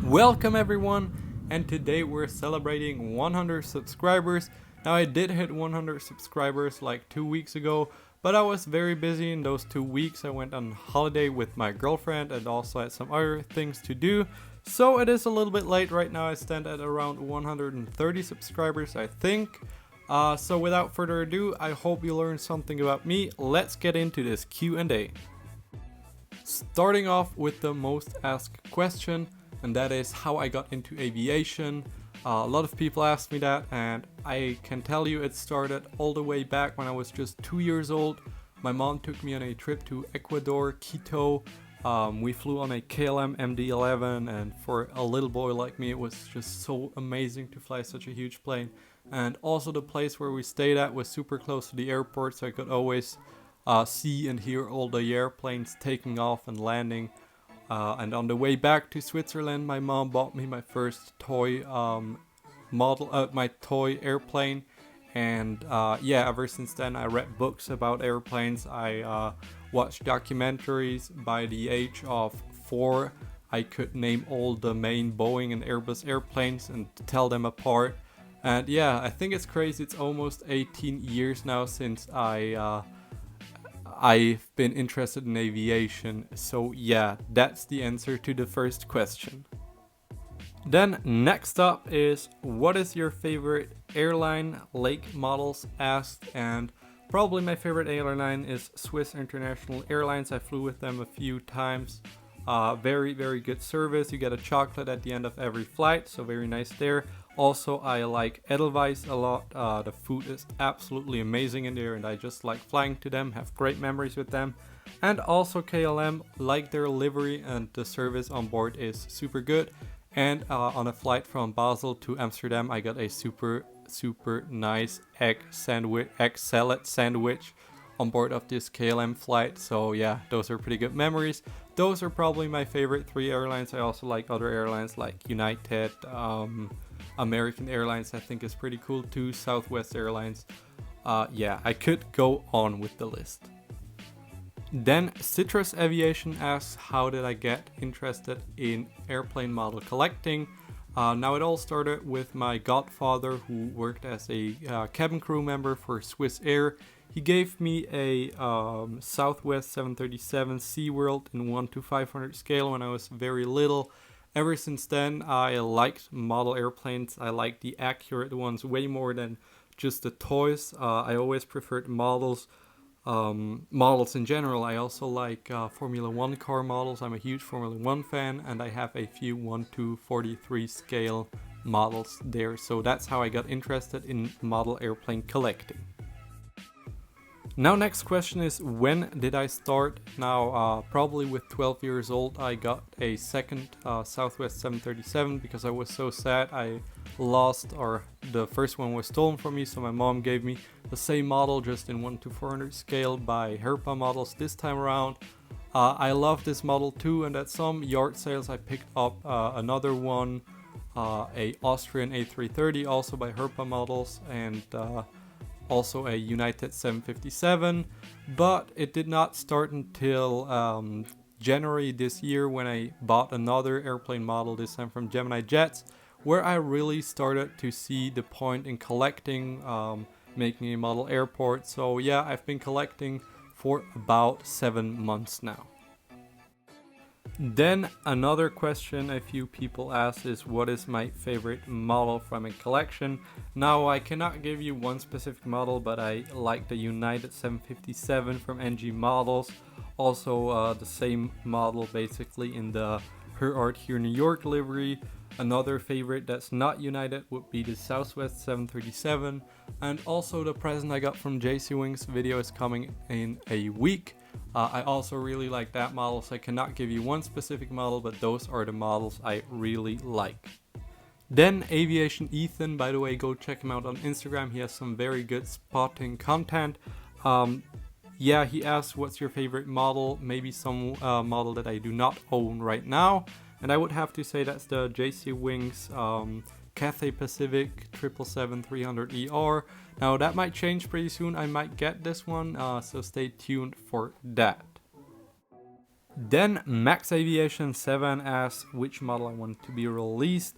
Welcome everyone, and today we're celebrating 100 subscribers. Now I did hit 100 subscribers like 2 weeks ago, but I was very busy in those 2 weeks. I went on holiday with my girlfriend and also had some other things to do. So it is a little bit late right now. I stand at around 130 subscribers, I think. So without further ado, I hope you learned something about me. Let's get into this Q&A. Starting off with the most asked question, and that is how I got into aviation. A lot of people ask me that, and I can tell you it started all the way back when I was just 2 years old. My mom took me on a trip to Ecuador, Quito. We flew on a KLM MD-11, and for a little boy like me, it was just so amazing to fly such a huge plane. And also the place where we stayed at was super close to the airport, so I could always see and hear all the airplanes taking off and landing. And on the way back to Switzerland, my mom bought me my first toy my toy airplane. And ever since then I read books about airplanes. I watched documentaries. By the age of 4, I could name all the main Boeing and Airbus airplanes and tell them apart. And yeah, I think it's crazy. It's almost 18 years now since I've been interested in aviation. So yeah, that's the answer to the first question. Then next up is, what is your favorite airline? Lake models asked, and probably my favorite airline is Swiss International Airlines. I flew with them a few times. Very good service. You get a chocolate at the end of every flight, so very nice there. Also, I like Edelweiss a lot. The food is absolutely amazing in there, and I just like flying to them, have great memories with them. And also KLM, like their livery, and the service on board is super good. And on a flight from Basel to Amsterdam, I got a super nice egg salad sandwich on board of this KLM flight. So yeah, those are pretty good memories. Those are probably my favorite 3 airlines. I also like other airlines like United, American Airlines I think is pretty cool too, Southwest Airlines. I could go on with the list. Then Citrus Aviation asks, how did I get interested in airplane model collecting? Now it all started with my godfather, who worked as a cabin crew member for Swiss Air. He gave me a Southwest 737 SeaWorld in 1:500 scale when I was very little. Ever since then, I liked model airplanes. I like the accurate ones way more than just the toys. I always preferred models in general. I also like Formula 1 car models. I'm a huge Formula 1 fan, and I have a few 1:43 scale models there. So that's how I got interested in model airplane collecting. Now next question is, when did I start? Now probably with 12 years old I got a second Southwest 737 because I was so sad I lost, or the first one was stolen from me, so my mom gave me the same model just in 1:400 scale by Herpa Models this time around. I love this model too, and at some yard sales I picked up another one, a Austrian A330 also by Herpa Models, and also a United 757, but it did not start until January this year when I bought another airplane model, this time from Gemini Jets, where I really started to see the point in collecting, making a model airport. So yeah, I've been collecting for about 7 months now. Then another question a few people ask is, what is my favorite model from a collection? Now I cannot give you one specific model, but I like the United 757 from NG Models. Also the same model basically in the Her Art Here New York livery. Another favorite that's not United would be the Southwest 737. And also the present I got from JC Wings video is coming in a week. I also really like that model, so I cannot give you one specific model, but those are the models I really like. Then Aviation Ethan, by the way, go check him out on Instagram. He has some very good spotting content. He asked, what's your favorite model? Maybe some model that I do not own right now. And I would have to say that's the JC Wings Cathay Pacific 777-300ER. Now that might change pretty soon. I might get this one, so stay tuned for that. Then Max Aviation 7 asks which model I want to be released.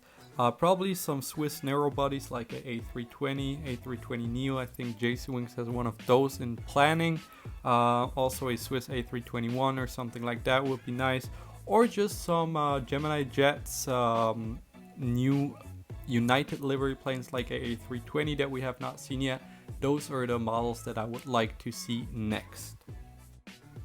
Probably some Swiss narrow bodies like a A320, A320neo. I think JC Wings has one of those in planning. Also a Swiss A321 or something like that would be nice. Or just some Gemini Jets, new United livery planes like a A320 that we have not seen yet. Those are the models that I would like to see next.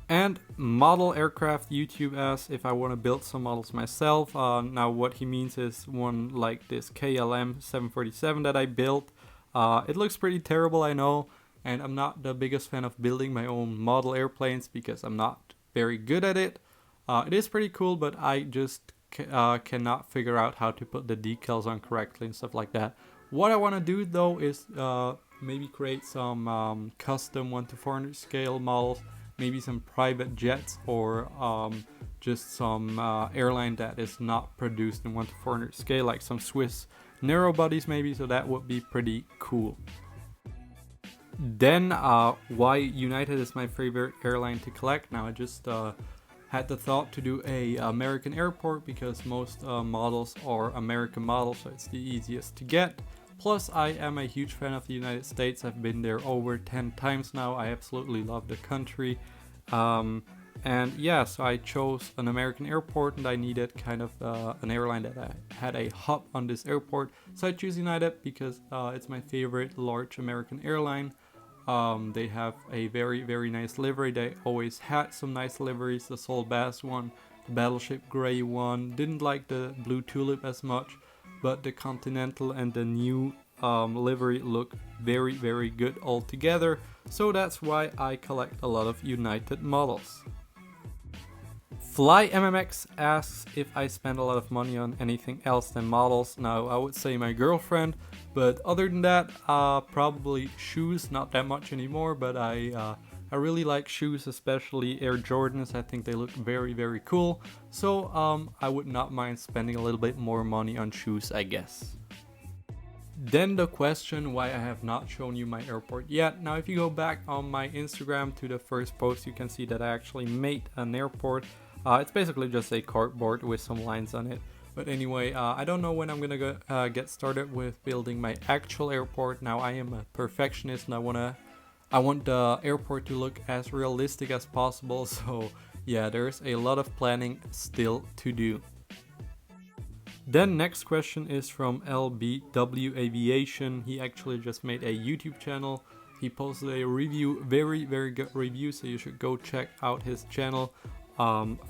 And Model Aircraft YouTube asks if I want to build some models myself. Now what he means is one like this KLM 747 that I built. It looks pretty terrible, I know, and I'm not the biggest fan of building my own model airplanes because I'm not very good at it. It is pretty cool, but I just cannot figure out how to put the decals on correctly and stuff like that. What I want to do though is maybe create some custom 1:400 scale models. Maybe some private jets or just some airline that is not produced in 1:400 scale, like some Swiss narrow bodies maybe, so that would be pretty cool. Then why United is my favorite airline to collect. Now I just had the thought to do a American airport because most models are American models, so it's the easiest to get. Plus, I am a huge fan of the United States. I've been there over 10 times now. I absolutely love the country. And yeah, so I chose an American airport and I needed kind of an airline that had a hub on this airport. So I choose United because it's my favorite large American airline. They have a very, very nice livery. They always had some nice liveries. The Sol Bass one, the Battleship Gray one. Didn't like the Blue Tulip as much. But the Continental and the new livery look very, very good all together. So that's why I collect a lot of United models. Fly MMX asks if I spend a lot of money on anything else than models. Now I would say my girlfriend, but other than that, probably shoes. Not that much anymore, but I really like shoes, especially Air Jordans. I think they look very, very cool. So I would not mind spending a little bit more money on shoes, I guess. Then the question why I have not shown you my airport yet. Now if you go back on my Instagram to the first post, you can see that I actually made an airport. It's basically just a cardboard with some lines on it. But anyway, I don't know when I'm gonna get started with building my actual airport. Now I am a perfectionist and I want the airport to look as realistic as possible, so yeah, there's a lot of planning still to do. Then next question is from LBW Aviation. He actually just made a YouTube channel. He posted a review, very, very good review, so you should go check out his channel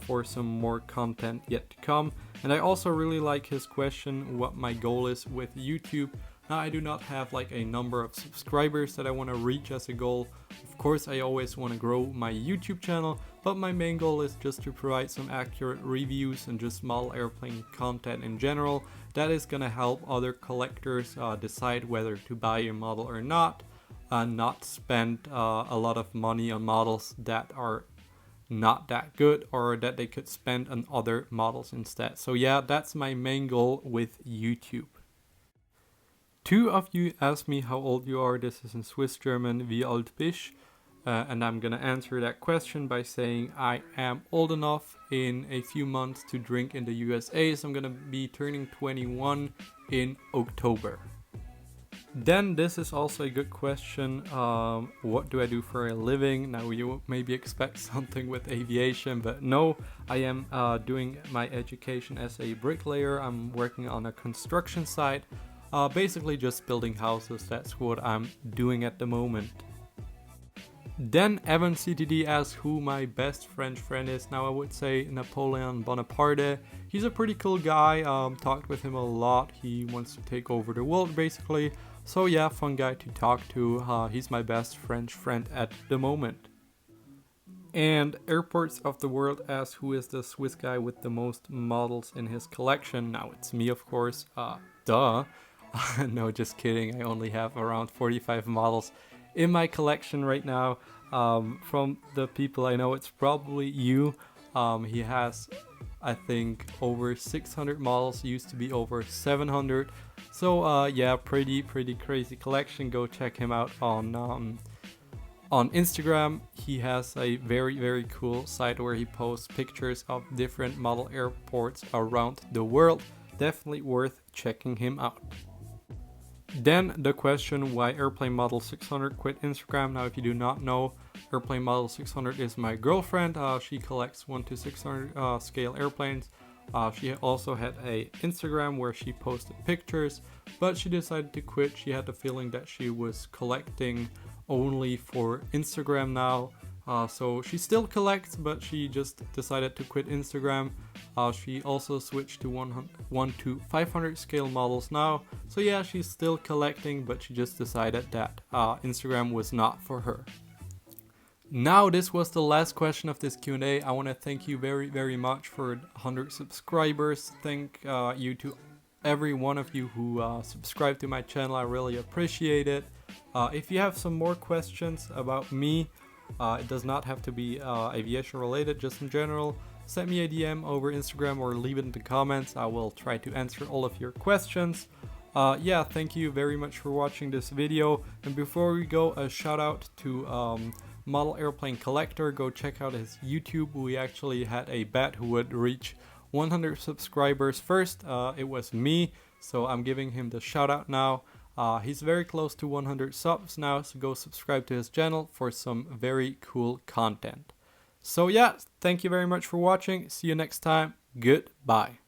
for some more content yet to come. And I also really like his question, what my goal is with YouTube. Now I do not have like a number of subscribers that I want to reach as a goal. Of course I always want to grow my YouTube channel, but my main goal is just to provide some accurate reviews and just model airplane content in general. That is going to help other collectors decide whether to buy a model or not spend a lot of money on models that are not that good or that they could spend on other models instead. So yeah, that's my main goal with YouTube. Two of you asked me how old you are. This is in Swiss German, wie alt bist? And I'm gonna answer that question by saying I am old enough in a few months to drink in the USA, so I'm gonna be turning 21 in October. Then this is also a good question. What do I do for a living? Now you maybe expect something with aviation, but no, I am doing my education as a bricklayer. I'm working on a construction site. Basically just building houses, that's what I'm doing at the moment. Then Evan CTD asks who my best French friend is. Now I would say Napoleon Bonaparte. He's a pretty cool guy, talked with him a lot. He wants to take over the world basically. So yeah, fun guy to talk to. He's my best French friend at the moment. And Airports of the World asks who is the Swiss guy with the most models in his collection. Now it's me, of course, duh. No, just kidding. I only have around 45 models in my collection right now. From the people I know, it's probably you. He has, I think, over 600 models. Used to be over 700. So yeah, pretty crazy collection. Go check him out on On Instagram, he has a very cool site where he posts pictures of different model airports around the world. Definitely worth checking him out. Then the question why Airplane Model 600 quit Instagram. Now, if you do not know, Airplane Model 600 is my girlfriend. She collects 1 to 600 scale airplanes. She also had a Instagram where she posted pictures, but she decided to quit. She had the feeling that she was collecting only for Instagram now. So she still collects, but she just decided to quit Instagram. She also switched to 1 to 500 scale models now. So yeah, she's still collecting, but she just decided that Instagram was not for her. Now, this was the last question of this Q&A. I want to thank you very much for 100 subscribers. Thank you to every one of you who subscribed to my channel. I really appreciate it. If you have some more questions about me, it does not have to be aviation related, just in general, send me a DM over Instagram or leave it in the comments. I will try to answer all of your questions. Yeah, thank you very much for watching this video. And before we go, a shout out to Model Airplane Collector. Go check out his YouTube. We actually had a bet who would reach 100 subscribers first. It was me, so I'm giving him the shout out now. He's very close to 100 subs now, so go subscribe to his channel for some very cool content. So yeah, thank you very much for watching. See you next time. Goodbye.